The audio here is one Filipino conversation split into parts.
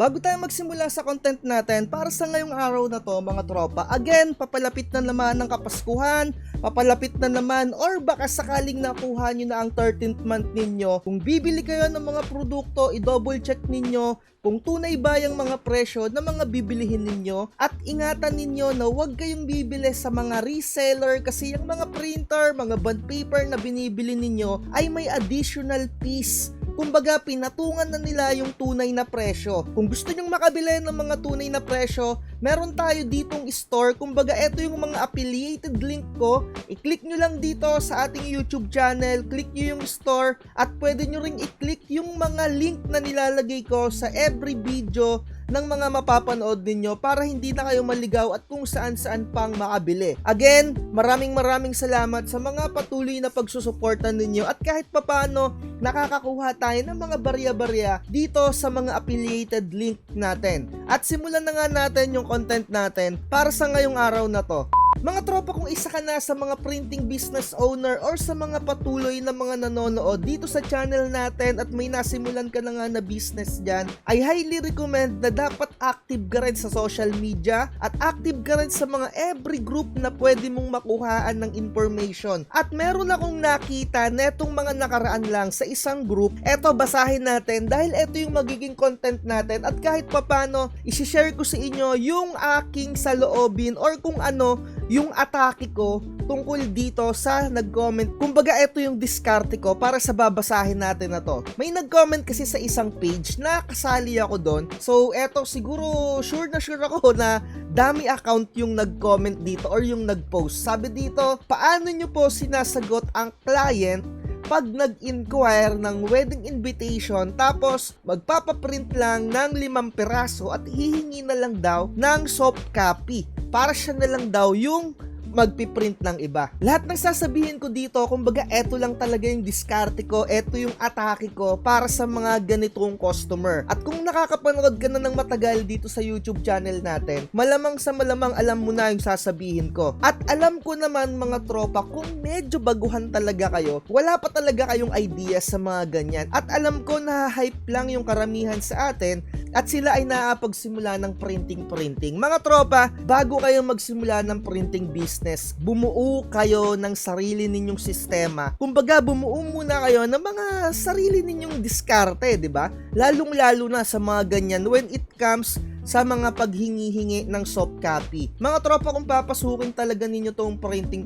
Bago tayo magsimula sa content natin, para sa ngayong araw na to mga tropa, again, papalapit na naman ng Kapaskuhan, papalapit na naman or baka sakaling nakuha nyo na ang 13th month ninyo. Kung bibili kayo ng mga produkto, i-double check ninyo kung tunay ba yung mga presyo na mga bibilihin ninyo at ingatan ninyo na huwag kayong bibili sa mga reseller kasi yung mga printer, mga bond paper na binibili ninyo ay may additional fees. Kumbaga, pinatungan na nila yung tunay na presyo. Kung gusto nyong makabili ng mga tunay na presyo, meron tayo ditong store. Kumbaga, ito yung mga affiliated link ko. I-click nyo lang dito sa ating YouTube channel. Click nyo yung store at pwede nyo ring i-click yung mga link na nilalagay ko sa every video ng mga mapapanood ninyo para hindi na kayo maligaw at kung saan-saan pang makabili. Again, maraming salamat sa mga patuloy na pagsusuporta ninyo at kahit papano nakakakuha tayo ng mga barya-barya dito sa mga affiliated link natin. At simulan na nga natin yung content natin para sa ngayong araw na to. Mga tropa, kung isa ka na sa mga printing business owner or sa mga patuloy na mga nanonood dito sa channel natin at may nasimulan ka na nga na business dyan, I highly recommend na dapat active ka rin sa social media at active ka rin sa mga every group na pwede mong makuhaan ng information. At meron akong nakita netong mga nakaraan lang sa isang group. Eto, basahin natin dahil eto yung magiging content natin at kahit papano, isi-share ko sa inyo yung aking saloobin or kung ano yung atake ko tungkol dito sa nag-comment. Kumbaga, ito yung diskarte ko para sa babasahin natin na to. May nag-comment kasi sa isang page na kasali ako doon. So, eto siguro sure ako na dami account yung nag-comment dito or yung nag-post. Sabi dito, paano nyo po sinasagot ang client pag nag-inquire ng wedding invitation tapos magpapaprint lang ng 5 piraso at hihingi na lang daw ng soft copy para siya na lang daw yung magpiprint ng iba. Lahat ng sasabihin ko dito, kumbaga eto lang talaga yung diskarte ko, eto yung atake ko para sa mga ganitong customer. At kung nakakapanood ka na ng matagal dito sa YouTube channel natin, malamang sa malamang alam mo na yung sasabihin ko. At alam ko naman mga tropa, kung medyo baguhan talaga kayo, wala pa talaga kayong idea sa mga ganyan. At alam ko na hype lang yung karamihan sa atin at sila ay naapagsimula ng printing. Mga tropa, bago kayo magsimula ng printing business, bumuo kayo ng sarili ninyong sistema. Kumbaga, bumuo muna kayo ng mga sarili ninyong diskarte, di ba? Lalong-lalo na sa mga ganyan when it comes sa mga paghingi-hingi ng soft copy. Mga tropa, kung papasukin talaga ninyo tong printing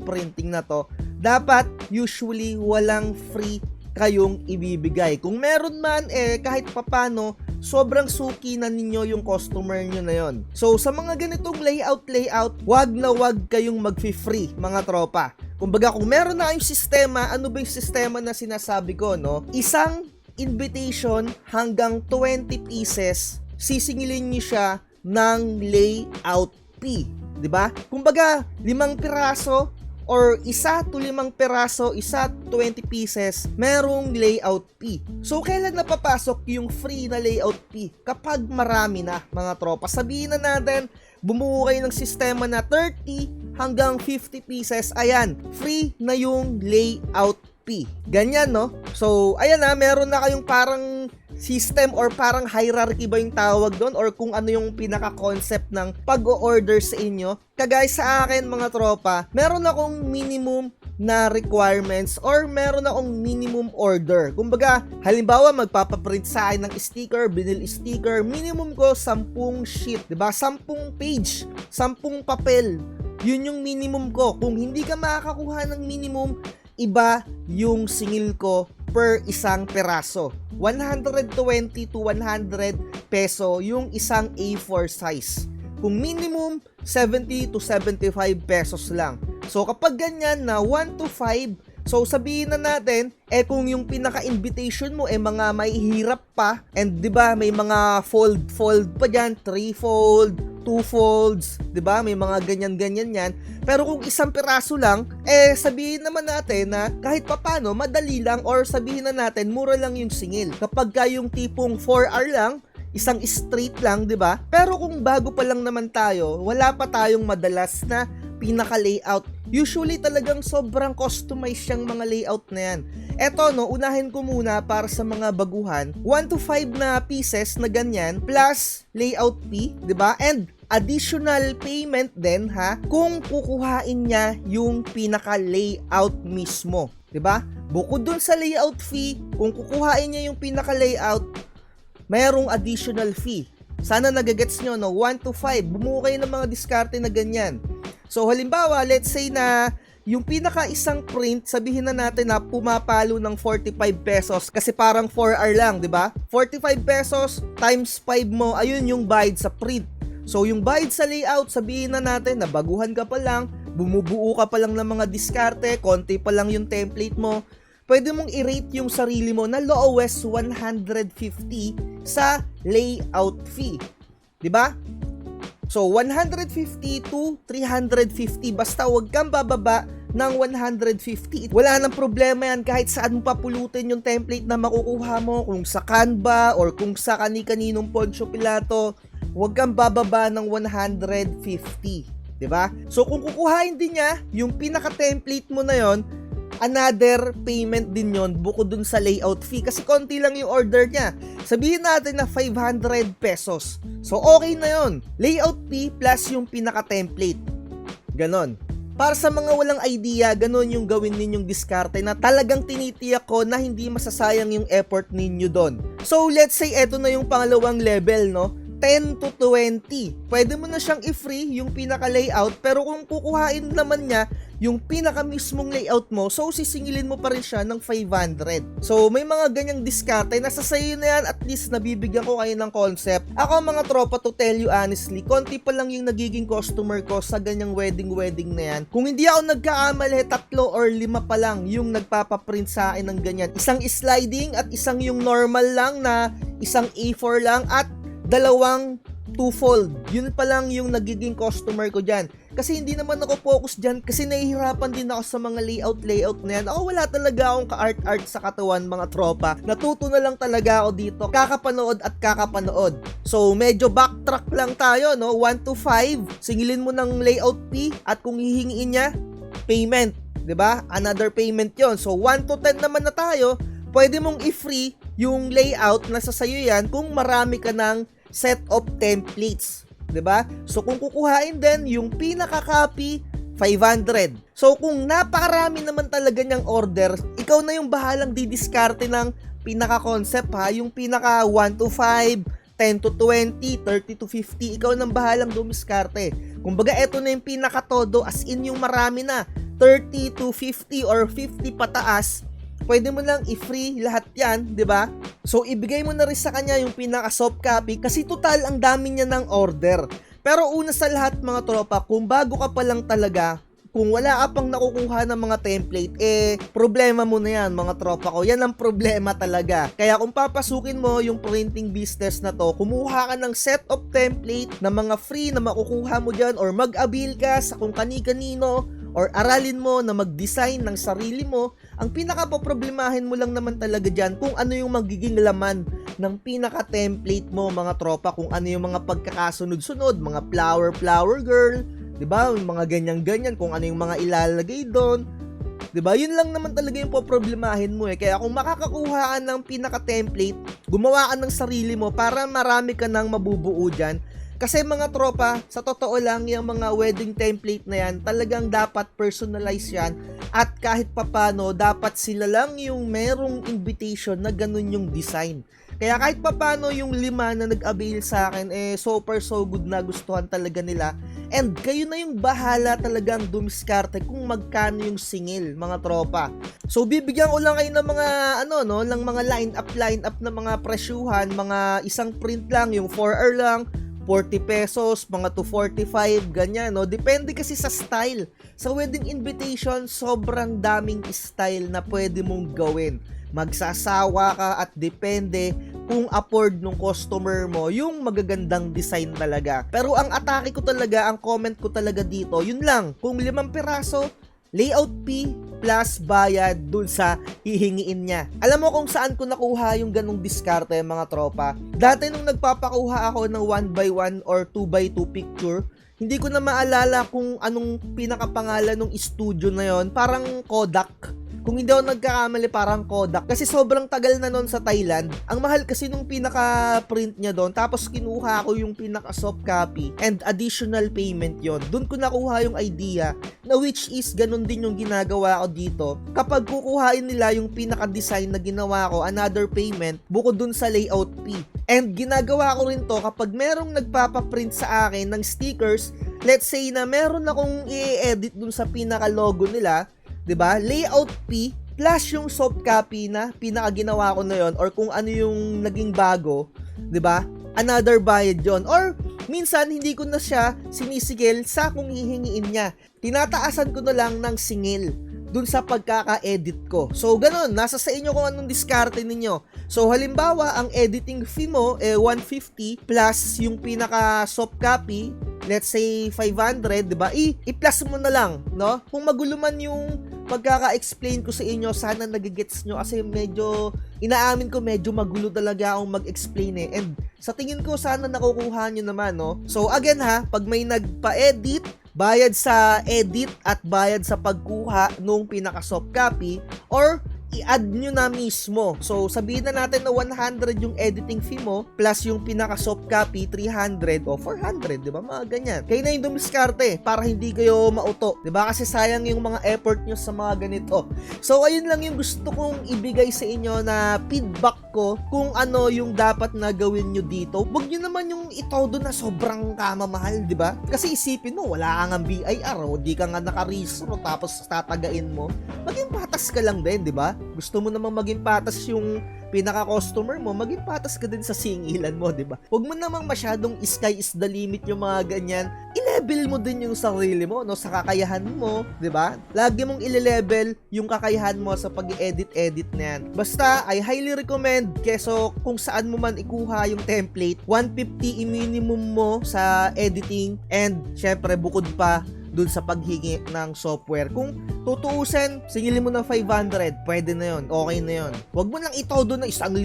na to, dapat usually walang free kayong ibibigay. Kung meron man, kahit papano, sobrang suki na ninyo yung customer nyo na yon. So, sa mga ganitong layout, wag na wag kayong mag-free, mga tropa. Kumbaga, kung meron na kayong sistema, ano ba yung sistema na sinasabi ko, no? Isang invitation hanggang 20 pieces, sisingilin nyo siya ng layout fee. Diba? Kumbaga, 5 piraso, or 1 to 5 peraso, 20 pieces, merong layout fee. So, kailan napapasok yung free na layout fee? Kapag marami na, mga tropa. Sabihin na natin, bumuo kayo ng sistema na 30 hanggang 50 pieces, ayan, free na yung layout fee. Ganyan, no? So, ayan na, meron na kayong parang system or parang hierarchy ba yung tawag doon or kung ano yung pinaka-concept ng pag-o-order sa inyo. Kagaya sa akin mga tropa, meron akong minimum na requirements or meron akong minimum order. Kumbaga, halimbawa magpapaprint sa akin ng sticker, vinyl sticker, minimum ko 10 sheet, 'di ba? 10 page, 10 papel. Yun yung minimum ko. Kung hindi ka makakakuha ng minimum, iba yung singil ko per isang peraso. 120 to 100 peso yung isang A4 size. Kung minimum, 70 to 75 pesos lang. So kapag ganyan na 1 to 5, so sabihin na natin, kung yung pinaka-invitation mo mga mahihirap pa, and 'di ba may mga fold pa diyan, 3-fold, 2 folds, 'di ba? May mga ganyan-ganyan 'yan. Pero kung 1 piraso lang, sabihin naman natin na kahit papano madali lang or sabihin na natin mura lang yung singil. Kapag yung tipong 4R lang, isang straight lang, 'di ba? Pero kung bago pa lang naman tayo, wala pa tayong madalas na pinaka-layout. Usually talagang sobrang customized yung mga layout na yan. Eto no, unahin ko muna para sa mga baguhan, 1 to 5 na pieces na ganyan plus layout fee, 'di ba? And additional payment din ha kung kukuhain niya yung pinaka layout mismo, 'di ba? Bukod dun sa layout fee, kung kukuhain niya yung pinaka layout, mayroong additional fee. Sana nagagets nyo, no? 1 to 5, bumuo kayo ng mga diskarte na ganyan. So halimbawa, let's say na yung pinaka isang print, sabihin na natin na pumapalo ng 45 pesos kasi parang 4R lang, di ba? 45 pesos times 5 mo, ayun yung bayad sa print. So yung bayad sa layout, sabihin na natin na baguhan ka pa lang, bumubuo ka pa lang ng mga diskarte, konti pa lang yung template mo, pwede mong i-rate yung sarili mo na lowest 150 sa layout fee. Di ba? So 150 to 350, basta wag kang bababa ng 150. Wala nang problema yan kahit saan mo papulutin yung template na makukuha mo, kung sa Canva or kung sa kani-kaninong Poncio Pilato, wag kang bababa ng 150, 'di ba? So kung kukuhain din niya yung pinaka-template mo na yon, another payment din yon bukod dun sa layout fee kasi konti lang yung order niya. Sabihin natin na 500 pesos. So okay na yon. Layout fee plus yung pinaka-template. Ganon. Para sa mga walang idea, ganon yung gawin ninyong diskarte na talagang tinitiyak ko na hindi masasayang yung effort ninyo doon. So let's say eto na yung pangalawang level, no? 10 to 20. Pwede mo na siyang i-free yung pinaka-layout, pero kung kukuhain naman niya yung pinaka-mismong layout mo, so sisingilin mo pa rin siya ng 500. So may mga ganyang diskarte, nasa sayo na yan, at least nabibigyan ko kayo ng concept. Ako mga tropa, to tell you honestly, konti pa lang yung nagiging customer ko sa ganyang wedding na yan. Kung hindi ako nagkaamali, 3 or 5 pa lang yung nagpapaprint sa akin ng ganyan. Isang sliding at isang yung normal lang na isang A4 lang at dalawang two-fold. Yun pa lang yung nagiging customer ko dyan. Kasi hindi naman ako focus dyan kasi nahihirapan din ako sa mga layout na yan. Ako wala talaga akong ka-art sa katawan, mga tropa. Natuto na lang talaga ako dito. Kakapanood. So medyo backtrack lang tayo, no? 1 to 5, singilin mo ng layout fee at kung hihingiin niya, payment. 'Di ba? Another payment yon. So 1 to 10 naman na tayo. Pwede mong i-free yung layout na sa sayo yan kung marami ka ng set of templates, 'di ba? So kung kukuhain din yung pinaka-copy, 500. So kung napakarami naman talaga niyang order, ikaw na yung bahalang didiskarte ng pinaka-concept ha, yung pinaka 1 to 5, 10 to 20, 30 to 50, ikaw nang bahalang dumiskarte. Kumbaga eto na yung pinaka-todo, as in yung marami na, 30 to 50 or 50 pataas, pwede mo lang i-free lahat yan, 'di ba? So ibigay mo na rin sa kanya yung pinaka soft copy kasi total ang dami niya ng order. Pero una sa lahat mga tropa, kung bago ka pa lang talaga, kung wala ka pang nakukuha ng mga template, problema mo na yan mga tropa ko. Yan ang problema talaga. Kaya kung papasukin mo yung printing business na to, kumuha ka ng set of template na mga free na makukuha mo dyan or mag-avail ka sa kung kani-kanino or aralin mo na mag-design ng sarili mo. Ang pinaka-problemahin mo lang naman talaga dyan kung ano yung magiging laman ng pinaka-template mo mga tropa, kung ano yung mga pagkakasunod-sunod, mga flower girl, 'di ba? Yung mga ganyan-ganyan, kung ano yung mga ilalagay doon. 'Di ba? Yun lang naman talaga yung poproblemahin mo Kaya kung makakakuha ka ng pinaka-template, gumawa ka ng sarili mo para marami ka nang mabubuo diyan. Kasi mga tropa, sa totoo lang, yung mga wedding template na yan, talagang dapat personalize yan. At kahit papano, dapat sila lang yung merong invitation na ganun yung design. Kaya kahit papano yung 5 na nag-avail sa akin, so far so good na, gustuhan talaga nila. And kayo na yung bahala talagang dumiskarte kung magkano yung singil, mga tropa. So bibigyan ko lang kayo ng mga ng mga line up na mga presyuhan, mga isang print lang, yung 4R lang, 40 pesos, mga 245, ganyan, no? Depende kasi sa style. Sa wedding invitation, sobrang daming style na pwede mong gawin. Magsasawa ka at depende kung afford ng customer mo yung magagandang design talaga. Pero ang atake ko talaga, ang comment ko talaga dito, yun lang, kung 5 piraso, layout fee plus bayad dun sa hihingiin niya. Alam mo kung saan ko nakuha yung ganong diskarte mga tropa? Dati nung nagpapakuha ako ng 1x1 or 2x2 picture, hindi ko na maalala kung anong pinakapangalan ng studio na yon. Parang Kodak Kung hindi ako nagkakamali, parang Kodak. Kasi sobrang tagal na nun sa Thailand. Ang mahal kasi nung pinaka-print niya doon. Tapos kinuha ko yung pinaka-soft copy and additional payment yon. Doon ko nakuha yung idea na which is ganun din yung ginagawa ko dito. Kapag kukuhain nila yung pinaka-design na ginawa ko, another payment, bukod dun sa layout fee. And ginagawa ko rin to kapag merong nagpapaprint sa akin ng stickers. Let's say na meron akong i-edit dun sa pinaka-logo nila, 'di ba? Layout fee plus yung soft copy na pinaka-ginawa ko na yon, or kung ano yung naging bago, 'di ba? Another bayad yon. Or minsan hindi ko na siya sinisigil sa kung hihingiin niya. Tinataasan ko na lang ng singil dun sa pagkaka-edit ko. So, ganun. Nasa sa inyo kung anong diskarte ninyo. So, halimbawa, ang editing fee mo, 150 plus yung pinaka-soft copy, let's say 500, di ba? I-plus mo na lang, no? Kung magulo man yung pagkaka-explain ko sa inyo, sana nagigets nyo kasi medyo, inaamin ko medyo magulo talaga akong mag-explain eh. And sa tingin ko, sana nakukuha nyo naman, no? So, again ha, pag may nagpa-edit, bayad sa edit at bayad sa pagkuha nung pinaka-soft copy, or i-add nyo na mismo. So, sabihin na natin na 100 yung editing fee mo, plus yung pinaka-soft copy, 300 o 400, di ba? Mga ganyan. Kayo na yung dumiskarte para hindi kayo mauto, di ba? Kasi sayang yung mga effort nyo sa mga ganito. So, ayun lang yung gusto kong ibigay sa inyo na feedback ko kung ano yung dapat na gawin nyo dito. Huwag nyo naman yung itodo na sobrang kamamahal, di ba? Kasi isipin mo, wala kang BIR, o di ka nga naka-registro, tapos tatagain mo. Maging patas ka lang din, di ba? Gusto mo namang maging patas yung pinaka-customer mo, maging patas ka din sa singilan mo, di ba? Huwag mo namang masyadong sky is the limit yung mga ganyan. I-level mo din yung sarili mo, no, sa kakayahan mo, di ba? Lagi mong i-level yung kakayahan mo sa pag-edit na yan. Basta, I highly recommend, keso kung saan mo man ikuha yung template, 150 i-minimum mo sa editing, and syempre bukod pa dun sa paghingi ng software. Kung tutuusin, singilin mo ng 500, pwede na yon, okay na yon. Huwag mo lang itodo na 1,000,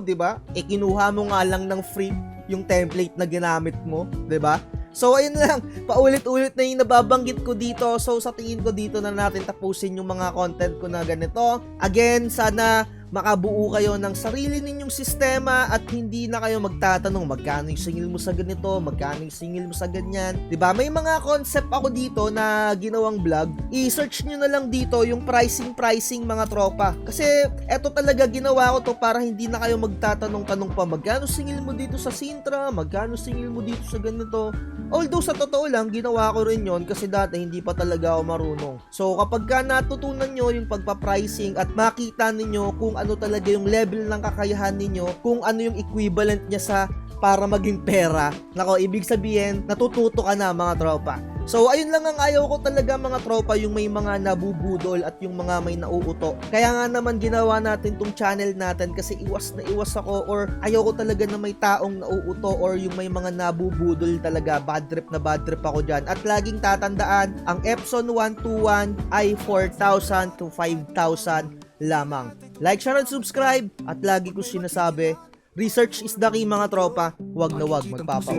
di ba? Kinuha mo nga lang ng free yung template na ginamit mo, di ba? So, ayun lang, paulit-ulit na yung nababanggit ko dito. So, sa tingin ko dito na natin tapusin yung mga content ko na ganito. Again, sana makabuo kayo ng sarili ninyong sistema at hindi na kayo magtatanong magkano yung singil mo sa ganito, magkano yung singil mo sa ganyan. 'Di ba? May mga concept ako dito na ginawang vlog. I-search niyo na lang dito yung pricing mga tropa. Kasi eto talaga ginawa ko to para hindi na kayo magtatanong-tanong pa magkano singil mo dito sa Sintra, magkano singil mo dito sa ganito. Although sa totoo lang, ginawa ko rin yon kasi dati hindi pa talaga ako marunong. So kapag ka natutunan nyo yung pagpa-pricing at makita ninyo kung ano talaga yung level ng kakayahan ninyo, kung ano yung equivalent niya sa para maging pera, nako, ibig sabihin, natututo ka na mga tropa. So, ayun lang ang ayaw ko talaga mga tropa, yung may mga nabubudol at yung mga may nauuto. Kaya nga naman ginawa natin tong channel natin kasi iwas na iwas ako, or ayaw ko talaga na may taong nauuto or yung may mga nabubudol talaga. Bad trip ako dyan. At laging tatandaan, ang Epson 121 ay 4,000 to 5,000 lamang. Like, share, and subscribe. At lagi ko sinasabi, research is the key mga tropa. Huwag na huwag magpapauto.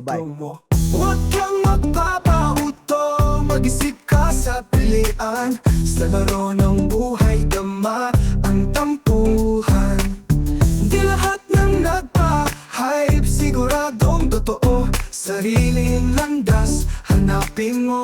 Bye. Huwag kang magpapauto, mag-isip ka sa pilian. Sa laro ng buhay, dama ang tampuhan. Di lahat ng nagpa-hype, siguradong totoo. Sariling landas, hanapin mo.